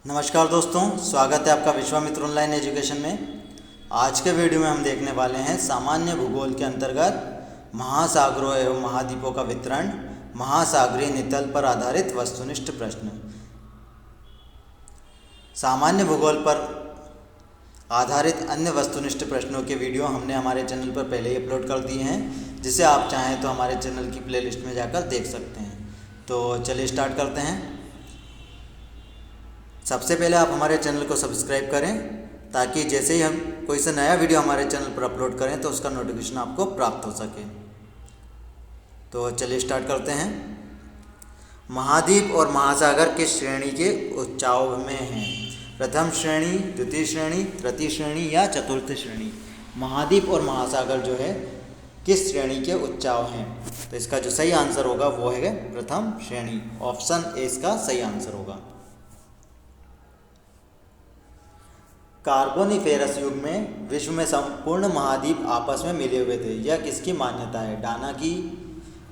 नमस्कार दोस्तों, स्वागत है आपका विश्वामित्र ऑनलाइन एजुकेशन में। आज के वीडियो में हम देखने वाले हैं सामान्य भूगोल के अंतर्गत महासागरों एवं महाद्वीपों का वितरण, महासागरीय नितल पर आधारित वस्तुनिष्ठ प्रश्न। सामान्य भूगोल पर आधारित अन्य वस्तुनिष्ठ प्रश्नों के वीडियो हमने हमारे चैनल पर पहले ही अपलोड कर दिए हैं, जिसे आप चाहें तो हमारे चैनल की प्लेलिस्ट में जाकर देख सकते हैं। तो चलिए स्टार्ट करते हैं। सबसे पहले आप हमारे चैनल को सब्सक्राइब करें, ताकि जैसे ही हम कोई सा नया वीडियो हमारे चैनल पर अपलोड करें तो उसका नोटिफिकेशन आपको प्राप्त हो सके। तो चलिए स्टार्ट करते हैं। महाद्वीप और महासागर किस श्रेणी के उच्चाव में हैं? प्रथम श्रेणी, द्वितीय श्रेणी, तृतीय श्रेणी या चतुर्थ श्रेणी? महाद्वीप और महासागर जो है किस श्रेणी के उच्चाव हैं? तो इसका जो सही आंसर होगा वो है प्रथम श्रेणी। ऑप्शन ए इसका सही आंसर होगा। कार्बोनिफेरस युग में विश्व में संपूर्ण महाद्वीप आपस में मिले हुए थे, यह किसकी मान्यता है? डाना की,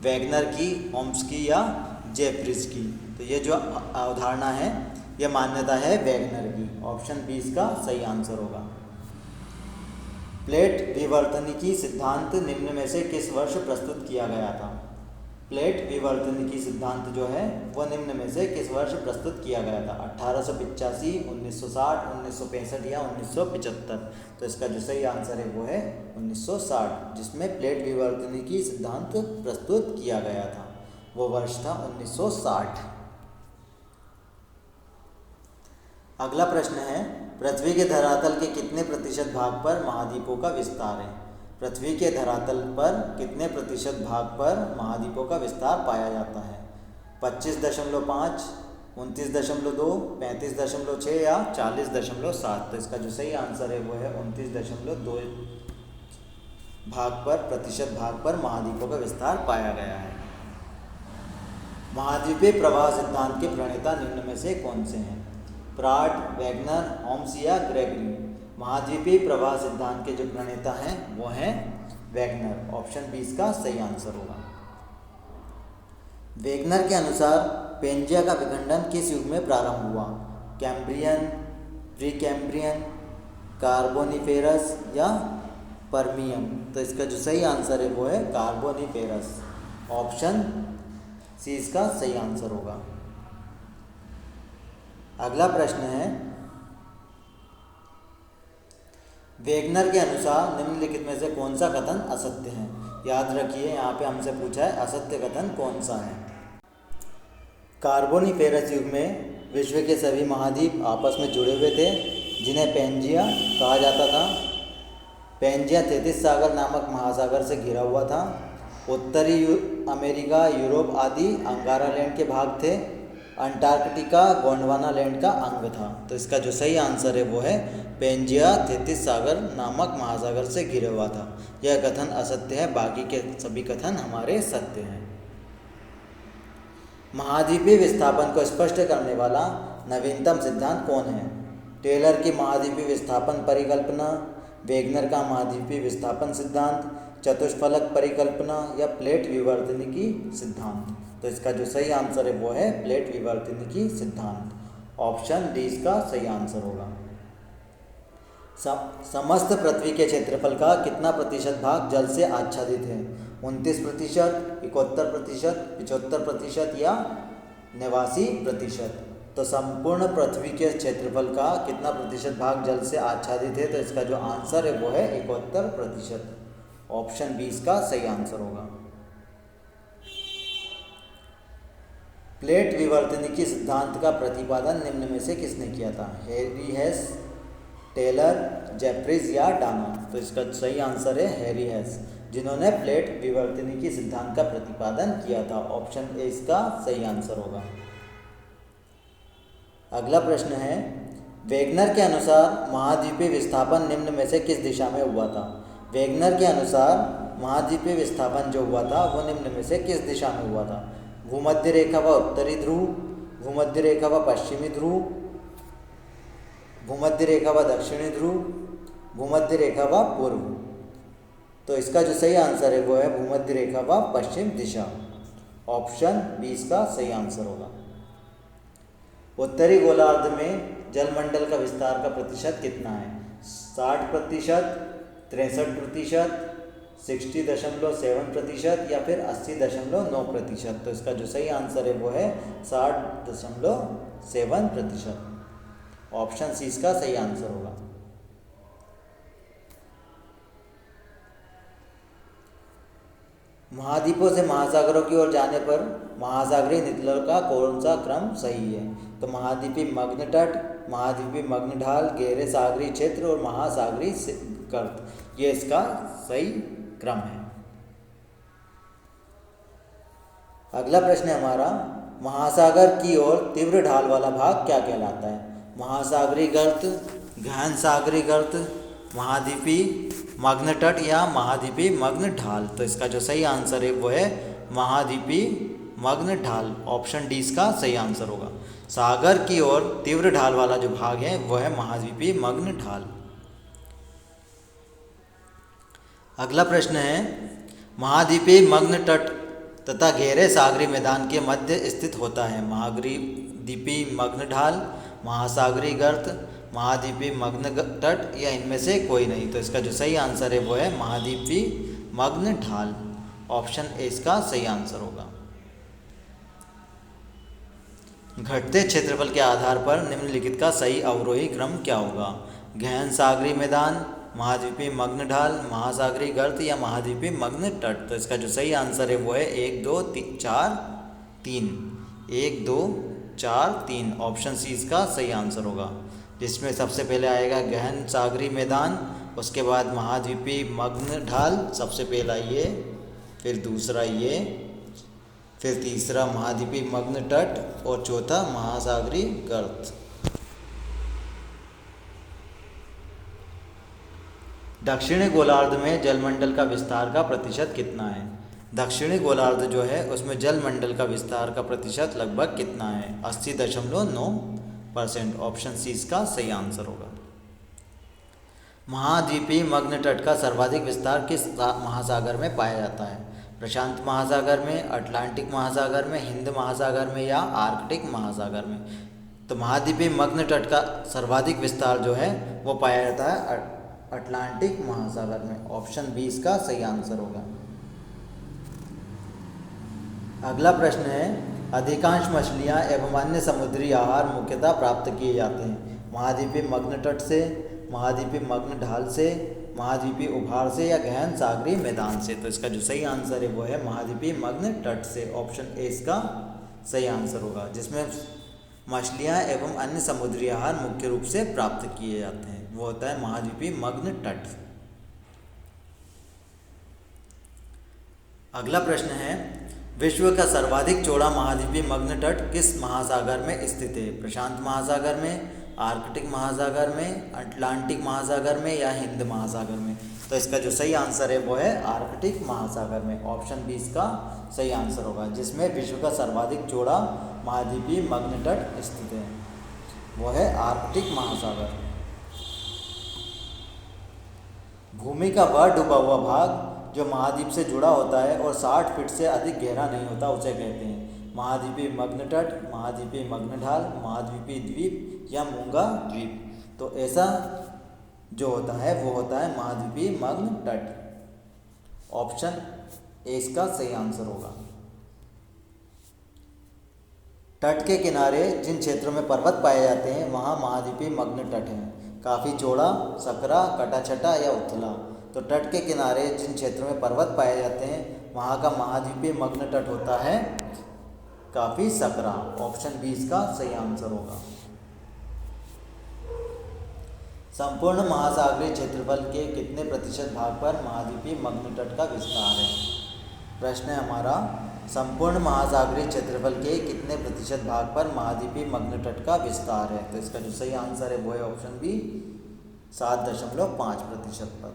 वैगनर की, होम्स की या जेफ्रीज की? तो ये जो अवधारणा है यह मान्यता है वैगनर की। ऑप्शन बी इसका सही आंसर होगा। प्लेट विवर्तनिकी सिद्धांत निम्न में से किस वर्ष प्रस्तुत किया गया था? प्लेट विवर्तनिकी सिद्धांत जो है वह निम्न में से किस वर्ष प्रस्तुत किया गया था? 1885, 1960, 1965 या 1975? तो इसका जो सही आंसर है वो है 1960, जिसमें प्लेट विवर्तनिकी सिद्धांत प्रस्तुत किया गया था। वो वर्ष था 1960। अगला प्रश्न है, पृथ्वी के धरातल के कितने प्रतिशत भाग पर महाद्वीपों का विस्तार है? पृथ्वी के धरातल पर कितने प्रतिशत भाग पर महाद्वीपों का विस्तार पाया जाता है? 25.5, 29.2, 35.6 या 40.7? तो इसका जो सही आंसर है वो है 29.2 भाग पर, प्रतिशत भाग पर महाद्वीपों का विस्तार पाया गया है। महाद्वीपीय प्रवाह सिद्धांत के प्रणेता निम्न में से कौन से हैं? प्राट, वैगनर, होम्स या ग्रेगरी? महाद्वीपीय प्रवाह सिद्धांत के जो प्रणेता हैं वो हैं वैगनर। ऑप्शन बी इसका सही आंसर होगा। वैगनर के अनुसार पेंजिया का विखंडन किस युग में प्रारंभ हुआ? कैम्ब्रियन, प्री कैम्ब्रियन, कार्बोनिफेरस या पर्मियम? तो इसका जो सही आंसर है वो है कार्बोनिफेरस। ऑप्शन सी इसका सही आंसर होगा। अगला प्रश्न है, वैगनर के अनुसार निम्नलिखित में से कौन सा कथन असत्य है? याद रखिए यहाँ पे हमसे पूछा है असत्य कथन कौन सा है। कार्बोनिफेरस युग में विश्व के सभी महाद्वीप आपस में जुड़े हुए थे, जिन्हें पेंजिया कहा जाता था। पेंजिया तैतीस सागर नामक महासागर से घिरा हुआ था। उत्तरी अमेरिका, यूरोप आदि अंगारा लैंड के भाग थे। अंटार्कटिका गोंडवाना लैंड का अंग था। तो इसका जो सही आंसर है वो है पेंजिया तैतीस सागर नामक महासागर से घिरा हुआ था। यह कथन असत्य है, बाकी के सभी कथन हमारे सत्य हैं। महाद्वीपीय विस्थापन को स्पष्ट करने वाला नवीनतम सिद्धांत कौन है? टेलर की महाद्वीपीय विस्थापन परिकल्पना, वैगनर का महाद्वीपीय विस्थापन सिद्धांत, चतुष्फलक परिकल्पना या प्लेट विवर्तनिकी सिद्धांत? तो इसका जो सही आंसर है वो है प्लेट विवर्तनिकी सिद्धांत। ऑप्शन डी इसका सही आंसर होगा। समस्त पृथ्वी के क्षेत्रफल का कितना प्रतिशत भाग जल से आच्छादित है? 29%, 71%, 75% या 89%? तो संपूर्ण पृथ्वी के क्षेत्रफल का कितना प्रतिशत भाग जल से आच्छादित है? तो इसका जो आंसर है वो है 71%। ऑप्शन बी इसका सही आंसर होगा। प्लेट विवर्तनिकी सिद्धांत का प्रतिपादन निम्न में से किसने किया था? हैरी हेस, टेलर, जेफ्रीज या डाना? तो इसका सही आंसर है हैरी हेस, जिन्होंने प्लेट विवर्तनिकी सिद्धांत का प्रतिपादन किया था। ऑप्शन ए इसका सही आंसर होगा। अगला प्रश्न है, वैगनर के अनुसार महाद्वीपीय विस्थापन निम्न में से किस दिशा में हुआ था? वैगनर के अनुसार महाद्वीपीय विस्थापन जो हुआ था वो निम्न में से किस दिशा में हुआ था? भूमध्य रेखा व उत्तरी ध्रुव, भूमध्य रेखा व पश्चिमी ध्रुव, भूमध्य रेखा व दक्षिणी ध्रुव, भूमध्य रेखा व पूर्व? तो इसका जो सही आंसर है वो है भूमध्य रेखा व पश्चिम दिशा। ऑप्शन बी इसका सही आंसर होगा। उत्तरी गोलार्ध में जलमंडल का विस्तार का प्रतिशत कितना है? 60%, 63%, 60.7% या फिर 80.9%। तो इसका जो सही आंसर है वो है 60.7%। ऑप्शन सी इसका सही आंसर होगा। महाद्वीपों से महासागरों की ओर जाने पर महासागरीय नितंब का कौन सा क्रम सही है? तो महाद्वीपीय मग्न तट, महाद्वीपीय मग्न ढाल, गहरे सागरीय क्षेत्र और महासागरीय गर्त, ये इसका सही क्रम है। अगला प्रश्न है हमारा, महासागर की ओर तीव्र ढाल वाला भाग क्या कहलाता है? महासागरीय गर्त, गहन सागरीय गर्त, महाद्वीपीय मग्न तट या महाद्वीपीय मग्न ढाल। तो इसका जो सही आंसर है वो है महाद्वीपीय मग्न ढाल। ऑप्शन डी इसका सही आंसर होगा। सागर की ओर तीव्र ढाल वाला जो भाग है वो है महाद्वीपीय मग्न ढाल। अगला प्रश्न है, महाद्वीपीय मग्न तट तथा गहरे सागरीय मैदान के मध्य स्थित होता है महाद्वीपीय मग्न ढाल, महासागरीय गर्त, महाद्वीपीय मग्न तट या इनमें से कोई नहीं। तो इसका जो सही आंसर है वो है महाद्वीपीय मग्न ढाल। ऑप्शन ए इसका सही आंसर होगा। घटते क्षेत्रफल के आधार पर निम्नलिखित का सही अवरोही क्रम क्या होगा? गहन सागरीय मैदान, महाद्वीपीय मग्न ढाल, महासागरीय गर्त या महाद्वीपीय मग्न तट। तो इसका जो सही आंसर है वो है 1 2 4 3। 1 2 4 3। ऑप्शन सी इसका सही आंसर होगा, जिसमें सबसे पहले आएगा गहन सागरीय मैदान, उसके बाद महाद्वीपीय मग्न ढाल, सबसे पहला ये, फिर दूसरा ये, फिर तीसरा महाद्वीपीय मग्न तट और चौथा महासागरीय गर्त। दक्षिणी गोलार्ध में जलमंडल का विस्तार का प्रतिशत कितना है? दक्षिणी गोलार्ध जो है उसमें जलमंडल का विस्तार का प्रतिशत लगभग कितना है? 80.9%। ऑप्शन सी इसका सही आंसर होगा। महाद्वीपीय मग्न तट का सर्वाधिक विस्तार किस महासागर में पाया जाता है? प्रशांत महासागर में, अटलांटिक महासागर में, हिंद महासागर में या आर्कटिक महासागर में? तो महाद्वीपीय मग्न तट का सर्वाधिक विस्तार जो है वो पाया जाता है अटलांटिक महासागर में। ऑप्शन बी इसका सही आंसर होगा। अगला प्रश्न है, अधिकांश मछलियाँ एवं अन्य समुद्री आहार मुख्यतः प्राप्त किए जाते हैं महाद्वीपीय मग्न तट से, महाद्वीपीय मग्न ढाल से, महाद्वीपीय उभार से या गहन सागरीय मैदान से? तो इसका जो सही आंसर है वो है महाद्वीपीय मग्न तट से। ऑप्शन ए इसका सही आंसर होगा, जिसमें मछलियाँ एवं अन्य समुद्री आहार मुख्य रूप से प्राप्त किए जाते हैं, वो होता है महाद्वीपीय मग्न तट। अगला प्रश्न है, विश्व का सर्वाधिक चौड़ा महाद्वीपीय मग्न तट किस महासागर में स्थित है? प्रशांत महासागर में, आर्कटिक महासागर में, अटलांटिक महासागर में या हिंद महासागर में? तो इसका जो सही आंसर है वो है आर्कटिक महासागर में। ऑप्शन बी इसका सही आंसर होगा, जिसमें विश्व का सर्वाधिक चौड़ा महाद्वीपीय मग्न तट स्थित है, वो है आर्कटिक महासागर। भूमि का वह डूबा हुआ भाग जो महाद्वीप से जुड़ा होता है और 60 फीट से अधिक गहरा नहीं होता उसे कहते हैं महाद्वीपीय मग्न तट, महाद्वीपीय मग्न ढाल, महाद्वीपीय द्वीप या मूंगा द्वीप। तो ऐसा जो होता है वो होता है महाद्वीपीय मग्न तट। ऑप्शन ए इसका सही आंसर होगा। तट के किनारे जिन क्षेत्रों में पर्वत पाए जाते हैं वहाँ महाद्वीपीय मग्न तट है। काफ़ी चौड़ा, सकरा, कटाछटा या उथला। तो तट के किनारे जिन क्षेत्रों में पर्वत पाए जाते हैं वहाँ का महाद्वीपीय मग्न तट होता है काफ़ी सकरा। ऑप्शन बी इसका सही आंसर होगा। संपूर्ण महासागरीय क्षेत्रफल के कितने प्रतिशत भाग पर महाद्वीपीय मग्न तट का विस्तार है? प्रश्न है हमारा, संपूर्ण महासागरीय क्षेत्रफल के कितने प्रतिशत भाग पर महाद्वीपीय मग्न तट का विस्तार है? तो इसका जो सही आंसर है वो है ऑप्शन बी 7.5% पर।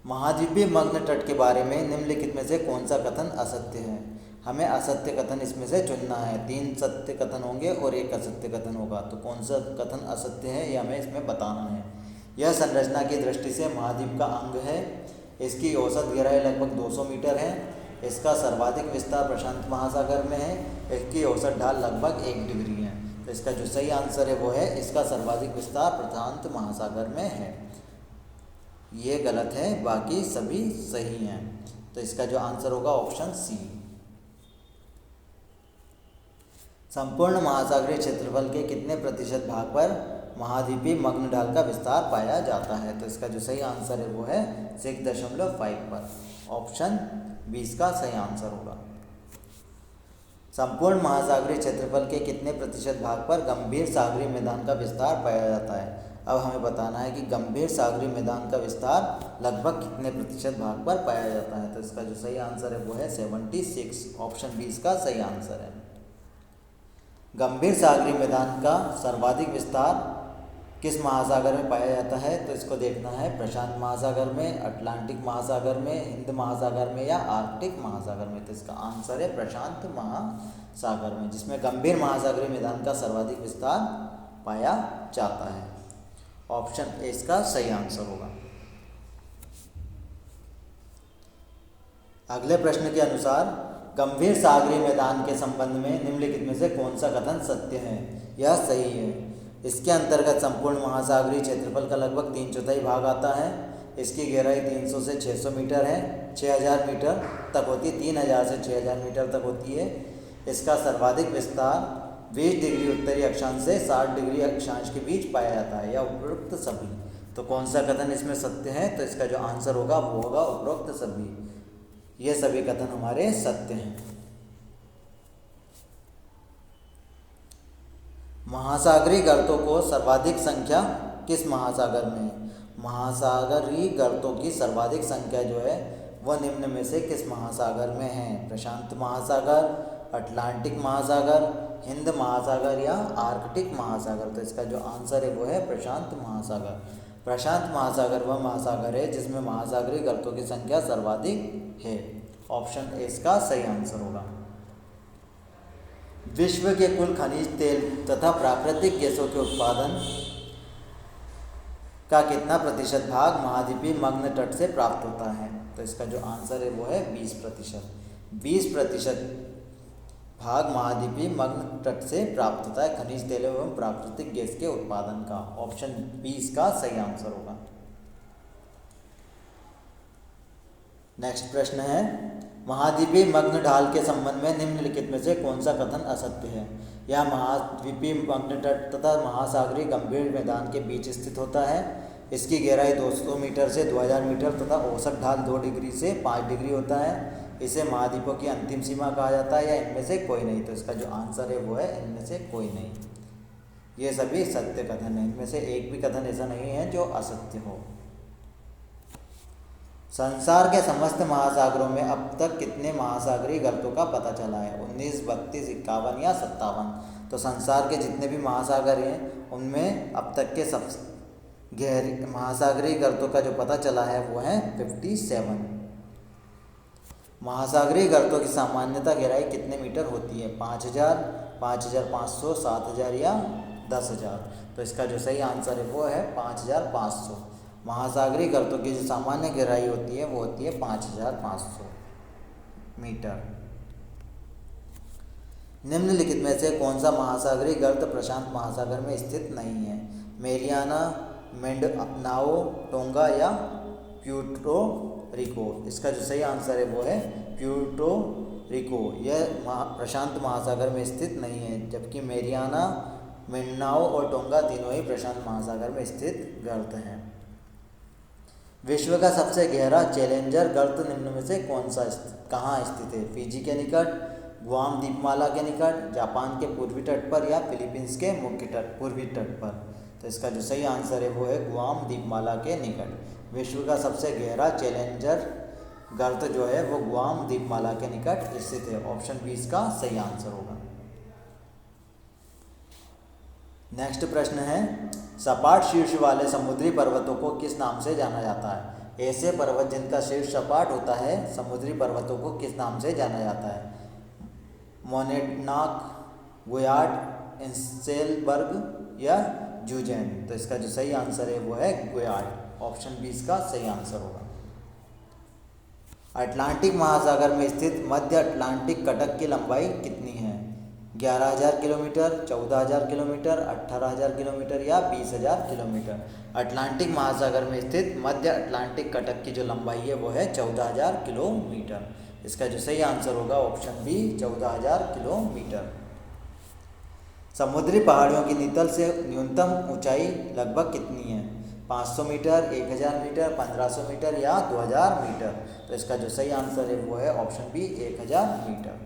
महाद्वीपीय मग्न तट के बारे में निम्नलिखित में से कौन सा कथन असत्य है? हमें असत्य कथन इसमें से चुनना है। 3 सत्य कथन होंगे और 1 असत्य कथन होगा। तो कौन सा कथन असत्य है ये हमें इसमें बताना है। यह संरचना की दृष्टि से महाद्वीप का अंग है। इसकी औसत गहराई लगभग 200 मीटर है। इसका सर्वाधिक विस्तार प्रशांत महासागर में है। इसकी औसत ढाल लगभग 1 डिग्री है। तो इसका जो सही आंसर है वो है इसका सर्वाधिक विस्तार प्रशांत महासागर में है। ये गलत है, बाकी सभी सही हैं। तो इसका जो आंसर होगा ऑप्शन सी। संपूर्ण महासागरीय क्षेत्रफल के कितने प्रतिशत भाग पर महाद्वीपीय मग्न ढाल का विस्तार पाया जाता है? तो इसका जो सही आंसर है वो है 6.5 पर। ऑप्शन 20 का सही आंसर होगा। संपूर्ण महासागरीय क्षेत्रफल के कितने प्रतिशत भाग पर गंभीर सागरीय मैदान का विस्तार पाया जाता है? अब हमें बताना है कि गंभीर सागरीय मैदान का विस्तार लगभग कितने प्रतिशत भाग पर पाया जाता है। तो इसका जो सही आंसर है वो है 76। ऑप्शन 20 का सही आंसर है। गंभीर सागरीय मैदान का सर्वाधिक विस्तार किस महासागर में पाया जाता है? तो इसको देखना है प्रशांत महासागर में, अटलांटिक महासागर में, हिंद महासागर में या आर्कटिक महासागर में। तो इसका आंसर है प्रशांत महासागर में, जिसमें गंभीर महासागरीय मैदान का सर्वाधिक विस्तार पाया जाता है। ऑप्शन ए इसका सही आंसर होगा। अगले प्रश्न के अनुसार गंभीर सागरीय मैदान के संबंध में निम्नलिखित में से कौन सा कथन सत्य है? यह सही है। इसके अंतर्गत संपूर्ण महासागरीय क्षेत्रफल का लगभग 3/4 भाग आता है। इसकी गहराई 300 से 600 मीटर है, 6000 मीटर तक होती है, 3000 से 6000 मीटर तक होती है। इसका सर्वाधिक विस्तार 20 डिग्री उत्तरी अक्षांश से 60 डिग्री अक्षांश के बीच पाया जाता है, या उपरोक्त सभी। तो कौन सा कथन इसमें सत्य है? तो इसका जो आंसर होगा वो होगा उपरोक्त सभी। ये सभी कथन हमारे सत्य हैं। महासागरीय गर्तों को सर्वाधिक संख्या किस महासागर में है? महासागरीय गर्तों की सर्वाधिक संख्या जो है वह निम्न में से किस महासागर में है? प्रशांत महासागर, अटलांटिक महासागर, हिंद महासागर या आर्कटिक महासागर। तो इसका जो आंसर है वो है प्रशांत महासागर। प्रशांत महासागर वह महासागर है जिसमें महासागरीय गर्तों की संख्या सर्वाधिक है। ऑप्शन ए इसका सही आंसर होगा। विश्व के कुल खनिज तेल तथा प्राकृतिक गैसों के उत्पादन का कितना प्रतिशत भाग महाद्वीपीय मग्न तट से प्राप्त होता है? तो इसका जो आंसर है वो है 20%। 20% भाग महाद्वीपीय मग्न तट से प्राप्त होता है खनिज तेल एवं प्राकृतिक गैस के उत्पादन का। ऑप्शन 20 का सही आंसर होगा। नेक्स्ट प्रश्न है, महाद्वीपीय मग्न ढाल के संबंध में निम्नलिखित में से कौन सा कथन असत्य है? यह महाद्वीपीय मग्न तट तथा महासागरीय गंभीर मैदान के बीच स्थित होता है। इसकी गहराई 200 मीटर से 2000 मीटर तथा औसत ढाल 2 डिग्री से 5 डिग्री होता है। इसे महाद्वीपों की अंतिम सीमा कहा जाता है, या इनमें से कोई नहीं? तो इसका जो आंसर है वो है इनमें से कोई नहीं। ये सभी सत्य कथन है, इनमें से एक भी कथन ऐसा नहीं है जो असत्य हो। संसार के समस्त महासागरों में अब तक कितने महासागरीय गर्तों का पता चला है? 19, 32, 51 या 57? तो संसार के जितने भी महासागर हैं उनमें अब तक के सब गहरे महासागरीय गर्तों का जो पता चला है वो है 57। महासागरीय गर्तों की सामान्यतः गहराई कितने मीटर होती है? 5000, 5500, 7000 या 10000? तो इसका जो सही आंसर है वो है 5500। महासागरीय गर्तों की जो सामान्य गहराई होती है वो होती है 5500 मीटर। निम्नलिखित में से कौन सा महासागरीय गर्त प्रशांत महासागर में स्थित नहीं है? मेरियाना, मिंडनाओ, टोंगा या प्यूर्टो रिको? इसका जो सही आंसर है वो है प्यूर्टो रिको। यह प्रशांत महासागर में स्थित नहीं है, जबकि मेरियाना, मिंडनाओ और टोंगा तीनों ही प्रशांत महासागर में स्थित गर्त हैं। विश्व का सबसे गहरा चैलेंजर गर्त निम्न में से कौन सा कहाँ स्थित है? फिजी के निकट, गुआम द्वीपमाला के निकट, जापान के पूर्वी तट पर या फिलीपींस के मुख्य तट पूर्वी तट पर? तो इसका जो सही आंसर है वो है गुआम द्वीपमाला के निकट। विश्व का सबसे गहरा चैलेंजर गर्त जो है वो गुआम द्वीपमाला के निकट स्थित है। ऑप्शन 20 का सही आंसर होगा। नेक्स्ट प्रश्न है, सपाट शीर्ष वाले समुद्री पर्वतों को किस नाम से जाना जाता है? ऐसे पर्वत जिनका शीर्ष सपाट होता है समुद्री पर्वतों को किस नाम से जाना जाता है? मोनेटनाक, गोयार्ड, इंसेलबर्ग या जूजेन? तो इसका जो सही आंसर है वो है गोयार्ड। ऑप्शन 20 का सही आंसर होगा। अटलांटिक महासागर में स्थित मध्य अटलांटिक कटक की लंबाई कितनी है? 11,000 किलोमीटर, 14,000 किलोमीटर, 18,000 किलोमीटर या 20,000 किलोमीटर। अटलांटिक महासागर में स्थित मध्य अटलांटिक कटक की जो लंबाई है वो है 14,000 किलोमीटर। इसका जो सही आंसर होगा ऑप्शन बी 14,000 किलोमीटर। समुद्री पहाड़ियों की नितल से न्यूनतम ऊंचाई लगभग कितनी है? 500 मीटर, 1,000 मीटर, 1500 मीटर या 2,000 मीटर। तो इसका जो सही आंसर है वो है ऑप्शन बी 1,000 मीटर।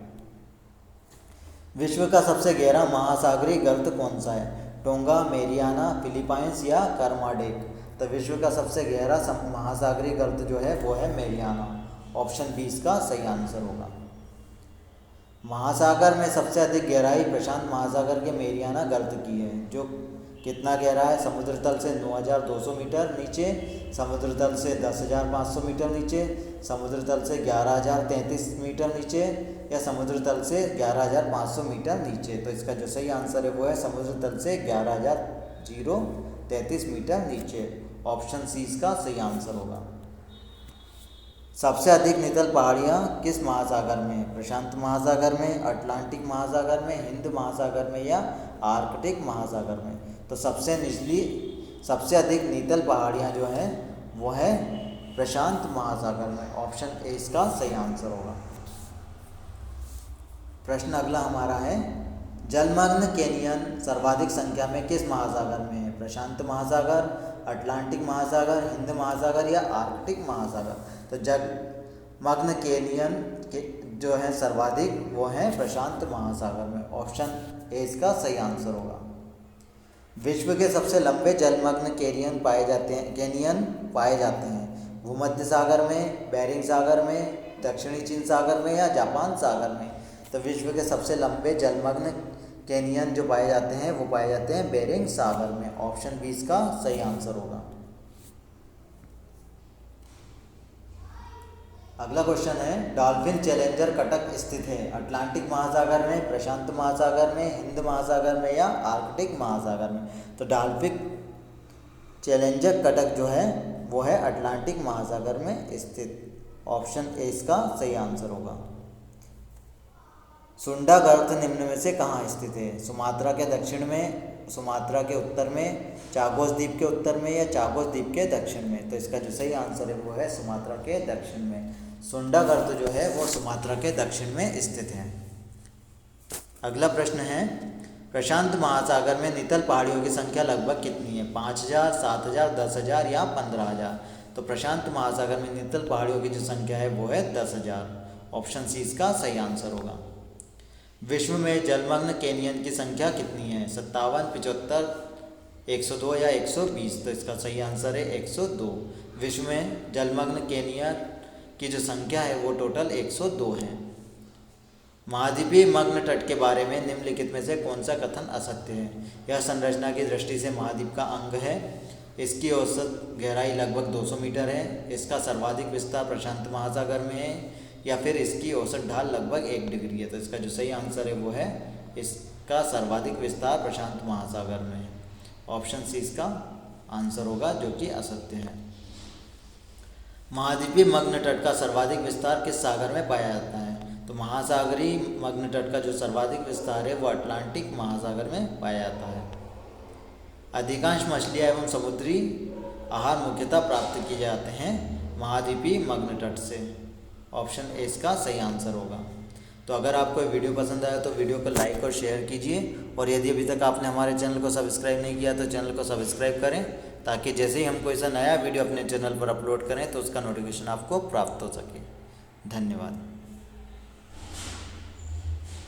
विश्व का सबसे गहरा महासागरीय गर्त कौन सा है? टोंगा, मेरियाना, फिलीपाइंस या करमाडेक। तो विश्व का सबसे गहरा महासागरीय गर्त जो है वो है मेरियाना। ऑप्शन बी इसका सही आंसर होगा। महासागर में सबसे अधिक गहराई प्रशांत महासागर के मेरियाना गर्त की है, जो कितना गहरा है? समुद्र तल से 9,200 मीटर नीचे, समुद्र तल से 10,500 मीटर नीचे, समुद्र तल से 11,033 मीटर नीचे या समुद्र तल से 11,500 मीटर नीचे। तो इसका जो सही आंसर है वो है समुद्र तल से 11,033 मीटर नीचे। ऑप्शन सी इसका सही आंसर होगा। सबसे अधिक नितल पहाड़ियाँ किस महासागर में? प्रशांत महासागर में, अटलांटिक महासागर में, हिंद महासागर में या आर्कटिक महासागर में। तो सबसे अधिक नितल पहाड़ियाँ जो हैं वो है प्रशांत महासागर में। ऑप्शन ए इसका सही आंसर होगा। प्रश्न अगला हमारा है, जलमग्न कैनियन सर्वाधिक संख्या में किस महासागर में है? प्रशांत महासागर, अटलांटिक महासागर, हिंद महासागर या आर्कटिक महासागर। तो जलमग्न कैनियन के जो है सर्वाधिक वो है प्रशांत महासागर में। ऑप्शन ए इसका सही आंसर होगा। विश्व के सबसे लंबे जलमग्न कैनियन पाए जाते हैं भूमध्य सागर में, बेरिंग सागर में, दक्षिणी चीन सागर में या जापान सागर में। तो विश्व के सबसे लंबे जलमग्न कैनियन जो पाए जाते हैं वो पाए जाते हैं बेरिंग सागर में। ऑप्शन बी इसका सही आंसर होगा। अगला क्वेश्चन है, डॉल्फिन चैलेंजर कटक स्थित है अटलांटिक महासागर में, प्रशांत महासागर में, हिंद महासागर में या आर्कटिक महासागर में। तो डॉल्फिन चैलेंजर कटक जो है वो है अटलांटिक महासागर में स्थित। ऑप्शन ए इसका सही आंसर होगा। सुंडा गर्त निम्न में से कहाँ स्थित है? सुमात्रा के दक्षिण में, सुमात्रा के उत्तर में, चागोस द्वीप के उत्तर में या चागोस द्वीप के दक्षिण में। तो इसका जो सही आंसर है वो है सुमात्रा के दक्षिण में। सुंडा गर्त जो है वो सुमात्रा के दक्षिण में स्थित है। अगला प्रश्न है, प्रशांत महासागर में नितल पहाड़ियों की संख्या लगभग कितनी है? 5,000, 7,000, 10,000 या 15,000। तो प्रशांत महासागर में नितल पहाड़ियों की जो संख्या है वो है 10,000। ऑप्शन सी इसका सही आंसर होगा। विश्व में जलमग्न कैनियन की संख्या कितनी है? 57, 75, 102 या 120। तो इसका सही आंसर है 102। विश्व में जलमग्न कैनियन की जो संख्या है वो टोटल 102 है। महाद्वीपीय मग्न तट के बारे में निम्नलिखित में से कौन सा कथन असत्य है? यह संरचना की दृष्टि से महाद्वीप का अंग है, इसकी औसत गहराई लगभग 200 मीटर है, इसका सर्वाधिक विस्तार प्रशांत महासागर में है या फिर इसकी औसत ढाल लगभग 1 डिग्री है। तो इसका जो सही आंसर है वो है इसका सर्वाधिक विस्तार प्रशांत महासागर में है। ऑप्शन सी इसका आंसर होगा जो कि असत्य है। महाद्वीपीय मग्न तट का सर्वाधिक विस्तार किस सागर में पाया जाता है? तो महासागरीय मग्न तट का जो सर्वाधिक विस्तार है वो अटलांटिक महासागर में पाया जाता है। अधिकांश मछलियाँ एवं समुद्री आहार मुख्यतः प्राप्त किए जाते हैं महाद्वीपीय मग्न तट से। ऑप्शन ए इसका सही आंसर होगा। तो अगर आपको ये वीडियो पसंद आया तो वीडियो को लाइक और शेयर कीजिए, और यदि अभी तक आपने हमारे चैनल को सब्सक्राइब नहीं किया तो चैनल को सब्सक्राइब करें, ताकि जैसे ही हम कोई सा नया वीडियो अपने चैनल पर अपलोड करें तो उसका नोटिफिकेशन आपको प्राप्त हो सके। धन्यवाद।